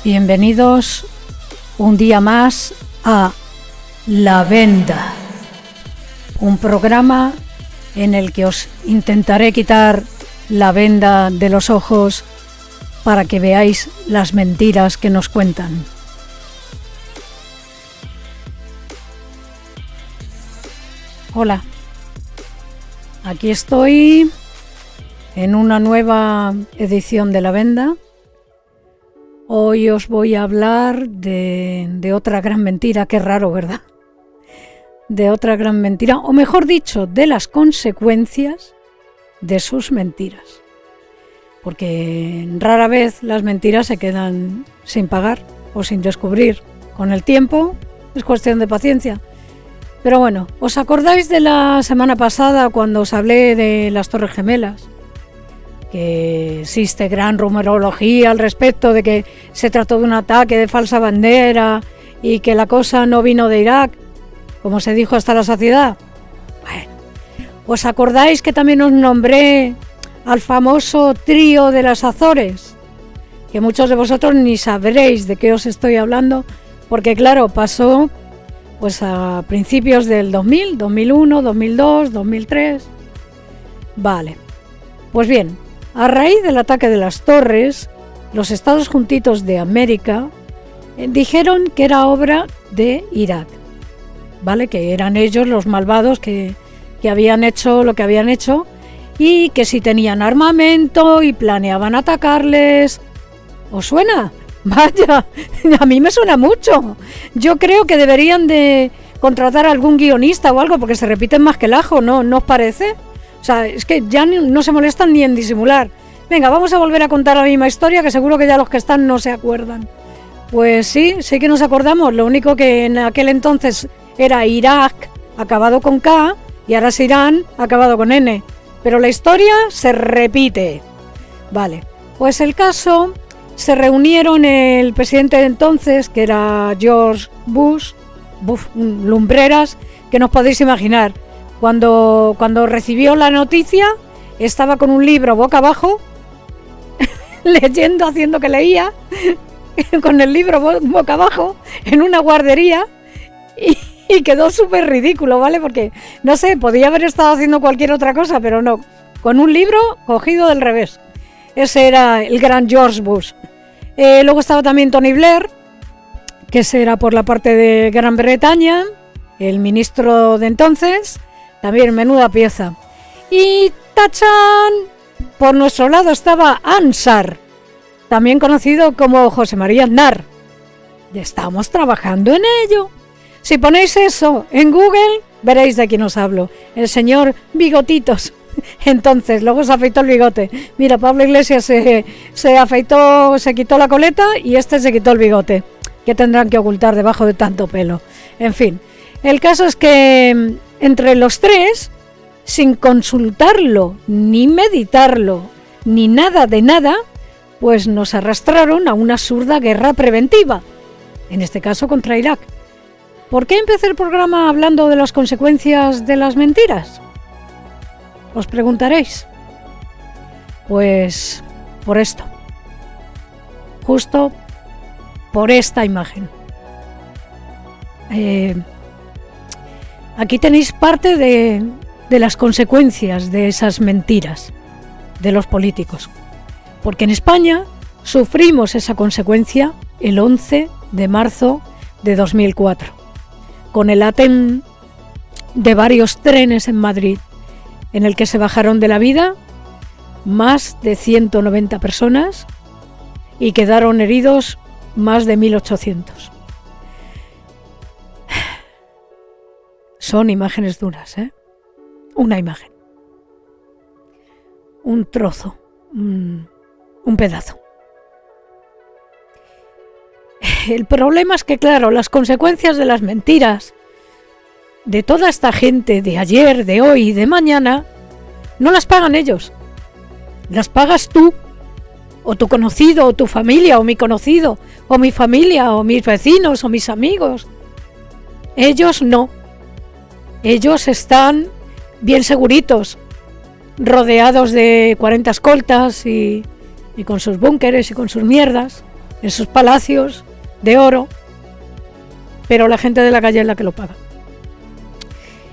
Bienvenidos un día más a La Venda, un programa en el que os intentaré quitar la venda de los ojos para que veáis las mentiras que nos cuentan. Hola, aquí estoy en una nueva edición de La Venda. Hoy os voy a hablar de otra gran mentira, qué raro, ¿verdad? De otra gran mentira, o mejor dicho, de las consecuencias de sus mentiras. Porque rara vez las mentiras se quedan sin pagar o sin descubrir. Con el tiempo es cuestión de paciencia. Pero bueno, ¿os acordáis de la semana pasada cuando os hablé de las Torres Gemelas? Que existe gran rumorología al respecto de que se trató de un ataque de falsa bandera y que la cosa no vino de Irak, como se dijo hasta la saciedad. Bueno, ¿os acordáis que también os nombré al famoso trío de las Azores? Que muchos de vosotros ni sabréis de qué os estoy hablando, porque claro, pasó pues a principios del 2000, 2001, 2002, 2003. Vale, pues bien, a raíz del ataque de las torres, los Estados Juntitos de América dijeron que era obra de Irak, ¿vale? Que eran ellos los malvados que habían hecho lo que habían hecho y que si tenían armamento y planeaban atacarles. ¿Os suena? Vaya, a mí me suena mucho. Yo creo que deberían de contratar a algún guionista o algo porque se repiten más que el ajo, ¿no? ¿No os parece? O sea, es que ya no se molestan ni en disimular. Venga, vamos a volver a contar la misma historia que seguro que ya los que están no se acuerdan. Pues sí que nos acordamos. Lo único que en aquel entonces era Irak, acabado con K, y ahora es Irán, acabado con N. Pero la historia se repite. Vale, pues el caso... Se reunieron el presidente de entonces, que era George Bush, lumbreras, que no os podéis imaginar. Cuando recibió la noticia, estaba con un libro boca abajo, leyendo, haciendo que leía, con el libro boca abajo, en una guardería, y quedó súper ridículo, ¿vale? Porque, no sé, podía haber estado haciendo cualquier otra cosa, pero no, con un libro cogido del revés. Ese era el gran George Bush. Luego estaba también Tony Blair, que ese era por la parte de Gran Bretaña, el ministro de entonces, también menuda pieza. Y ¡tachán! Por nuestro lado estaba Ansar, también conocido como José María Aznar. Ya estamos trabajando en ello. Si ponéis eso en Google, veréis de quién os hablo. El señor Bigotitos. Entonces, luego se afeitó el bigote. Mira, Pablo Iglesias se afeitó, se quitó la coleta y este se quitó el bigote. ¿Qué tendrán que ocultar debajo de tanto pelo? En fin, el caso es que entre los tres, sin consultarlo, ni meditarlo, ni nada de nada, pues nos arrastraron a una absurda guerra preventiva, en este caso contra Irak. ¿Por qué empecé el programa hablando de las consecuencias de las mentiras? Os preguntaréis. Pues por esto. Justo por esta imagen. Aquí tenéis parte de las consecuencias de esas mentiras de los políticos. Porque en España sufrimos esa consecuencia el 11 de marzo de 2004. Con el atentado de varios trenes en Madrid, en el que se bajaron de la vida más de 190 personas y quedaron heridos más de 1.800. Son imágenes duras, ¿eh? Una imagen. Un trozo. Un pedazo. El problema es que, claro, las consecuencias de las mentiras de toda esta gente de ayer, de hoy y de mañana, no las pagan ellos. Las pagas tú, o tu conocido, o tu familia, o mi conocido, o mi familia, o mis vecinos, o mis amigos. Ellos no. Ellos están bien seguritos, rodeados de 40 escoltas y con sus búnkeres y con sus mierdas. en sus palacios de oro, pero la gente de la calle es la que lo paga.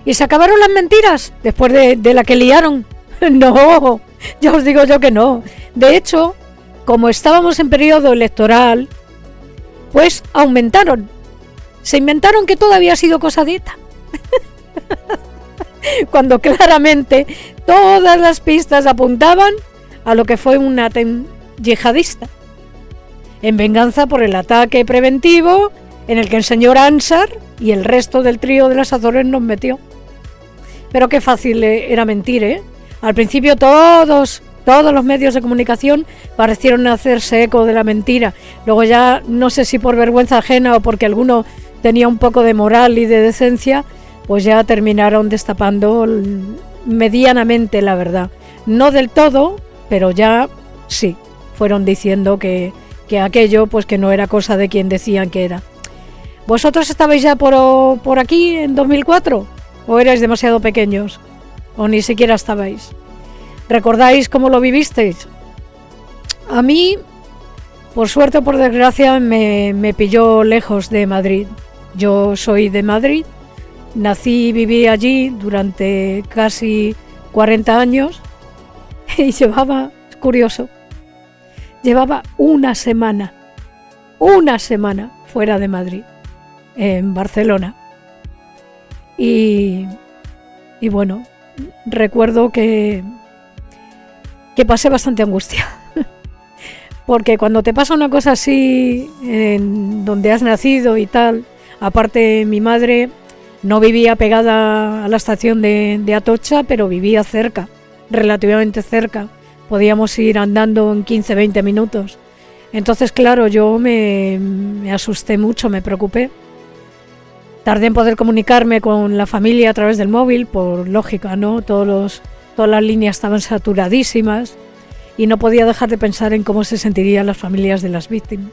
¿Y se acabaron las mentiras después de la que liaron? No, ya os digo yo que no. De hecho, como estábamos en periodo electoral, pues aumentaron. Se inventaron que todo había sido cosa de ETA. Cuando claramente todas las pistas apuntaban a lo que fue un atentado yihadista, en venganza por el ataque preventivo en el que el señor Ansar y el resto del trío de las Azores nos metió. Pero qué fácil era mentir, ¿eh? Al principio todos los medios de comunicación parecieron hacerse eco de la mentira. Luego ya, no sé si por vergüenza ajena o porque alguno tenía un poco de moral y de decencia, pues ya terminaron destapando medianamente la verdad. No del todo, pero ya sí, fueron diciendo que aquello pues que no era cosa de quien decían que era. ¿Vosotros estabais ya por aquí en 2004? ¿O erais demasiado pequeños? ¿O ni siquiera estabais? ¿Recordáis cómo lo vivisteis? A mí, por suerte o por desgracia, me pilló lejos de Madrid. Yo soy de Madrid, nací y viví allí durante casi 40 años y llevaba, es curioso, llevaba una semana fuera de Madrid, en Barcelona. Y bueno, recuerdo que pasé bastante angustia. Porque cuando te pasa una cosa así, en donde has nacido y tal, aparte mi madre no vivía pegada a la estación de Atocha, pero vivía cerca, relativamente cerca. Podíamos ir andando en 15-20 minutos. Entonces, claro, yo me asusté mucho, me preocupé. Tardé en poder comunicarme con la familia a través del móvil, por lógica, ¿no? Todas las líneas estaban saturadísimas y no podía dejar de pensar en cómo se sentirían las familias de las víctimas.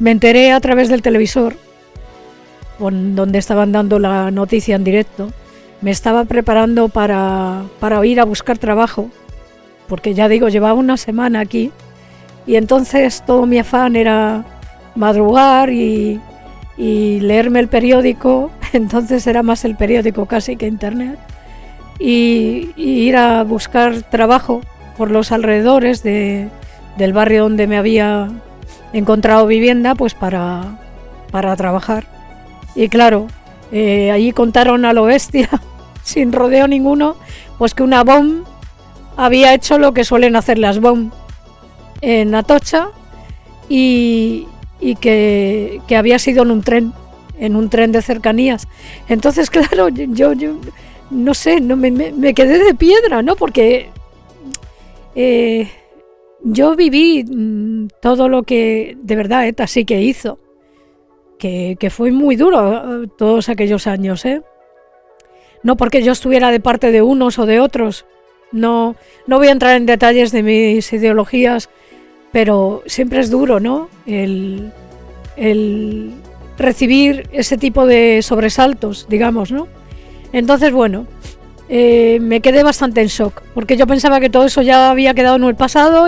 Me enteré a través del televisor, donde estaban dando la noticia en directo. Me estaba preparando para ir a buscar trabajo, porque ya digo, llevaba una semana aquí, y entonces todo mi afán era madrugar y leerme el periódico. Entonces era más el periódico casi que internet, y ir a buscar trabajo por los alrededores del barrio donde me había encontrado vivienda, pues para trabajar. Y claro, allí contaron a lo bestia, sin rodeo ninguno, pues que una bomba había hecho lo que suelen hacer las bombas en Atocha, y que había sido en un tren de cercanías. Entonces, claro, yo no sé, me quedé de piedra, ¿no? Porque yo viví todo lo que de verdad ETA sí que hizo, que fue muy duro todos aquellos años, ¿eh? No porque yo estuviera de parte de unos o de otros, no voy a entrar en detalles de mis ideologías, pero siempre es duro, ¿no? El recibir ese tipo de sobresaltos, digamos, ¿no? Entonces, bueno, me quedé bastante en shock, porque yo pensaba que todo eso ya había quedado en el pasado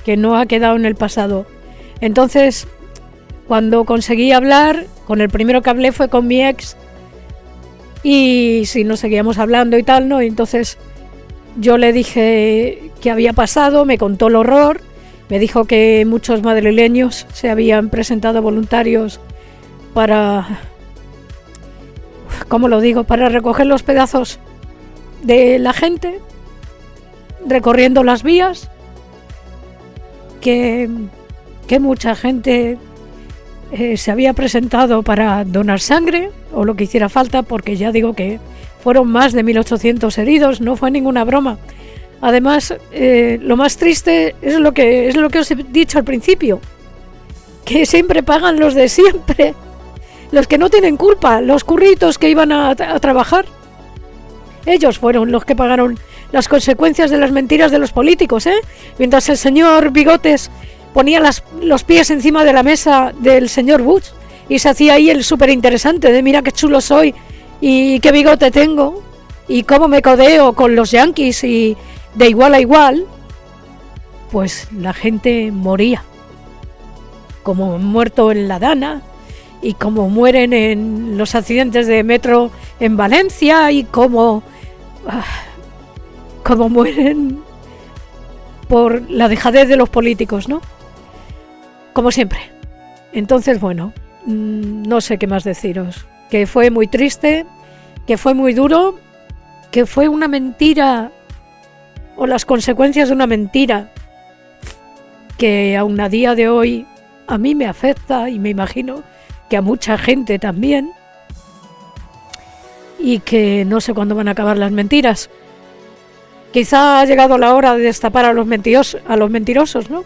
que no ha quedado en el pasado. Entonces, cuando conseguí hablar, con el primero que hablé fue con mi ex, y sí, nos seguíamos hablando y tal, ¿no? Y entonces yo le dije qué había pasado, me contó el horror, me dijo que muchos madrileños se habían presentado voluntarios para, ¿cómo lo digo?, para recoger los pedazos de la gente, recorriendo las vías, que mucha gente se había presentado para donar sangre o lo que hiciera falta, porque ya digo que fueron más de 1.800 heridos, no fue ninguna broma. Además, lo más triste es lo que os he dicho al principio, que siempre pagan los de siempre, los que no tienen culpa, los curritos que iban a trabajar. Ellos fueron los que pagaron las consecuencias de las mentiras de los políticos, ¿eh? Mientras el señor Bigotes ponía los pies encima de la mesa del señor Bush y se hacía ahí el súper interesante de mira qué chulo soy y qué bigote tengo y cómo me codeo con los yanquis y de igual a igual, pues la gente moría, como han muerto en La Dana y como mueren en los accidentes de metro en Valencia y como mueren por la dejadez de los políticos, ¿no? Como siempre. Entonces, bueno, no sé qué más deciros. Que fue muy triste, que fue muy duro, que fue una mentira o las consecuencias de una mentira que aún a día de hoy a mí me afecta y me imagino que a mucha gente también, y que no sé cuándo van a acabar las mentiras. Quizá ha llegado la hora de destapar a los mentirosos, ¿no?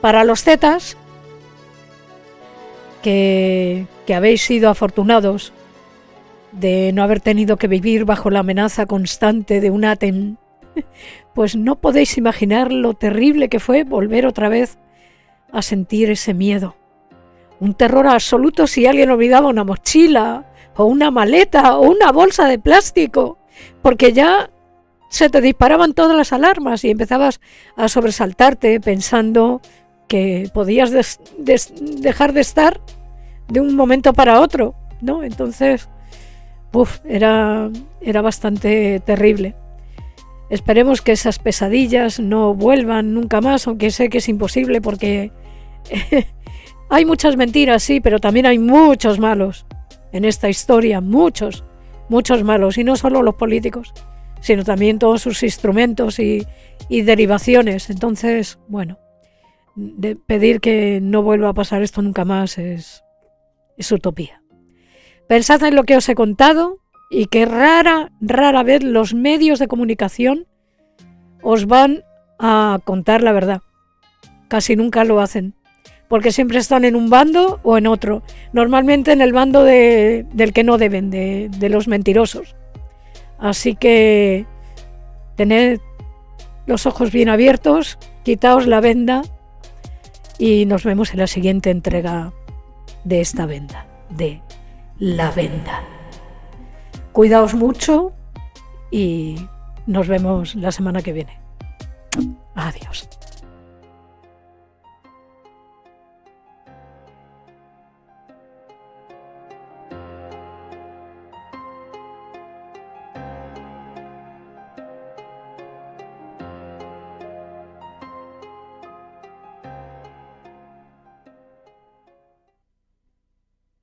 Para los zetas, que habéis sido afortunados de no haber tenido que vivir bajo la amenaza constante de un ATEN, pues no podéis imaginar lo terrible que fue volver otra vez a sentir ese miedo. Un terror absoluto si alguien olvidaba una mochila, o una maleta, o una bolsa de plástico, porque ya se te disparaban todas las alarmas y empezabas a sobresaltarte pensando que podías dejar de estar de un momento para otro, ¿no? Entonces, era bastante terrible. Esperemos que esas pesadillas no vuelvan nunca más, aunque sé que es imposible porque hay muchas mentiras, sí, pero también hay muchos malos en esta historia, muchos malos, y no solo los políticos, sino también todos sus instrumentos y derivaciones. Entonces, bueno, pedir que no vuelva a pasar esto nunca más es utopía. Pensad en lo que os he contado y que rara vez los medios de comunicación os van a contar la verdad. Casi nunca lo hacen, porque siempre están en un bando o en otro, normalmente en el bando del que no deben, de los mentirosos. Así que tened los ojos bien abiertos, quitaos la venda y nos vemos en la siguiente entrega de esta venda, de La Venda. Cuidaos mucho y nos vemos la semana que viene. Adiós.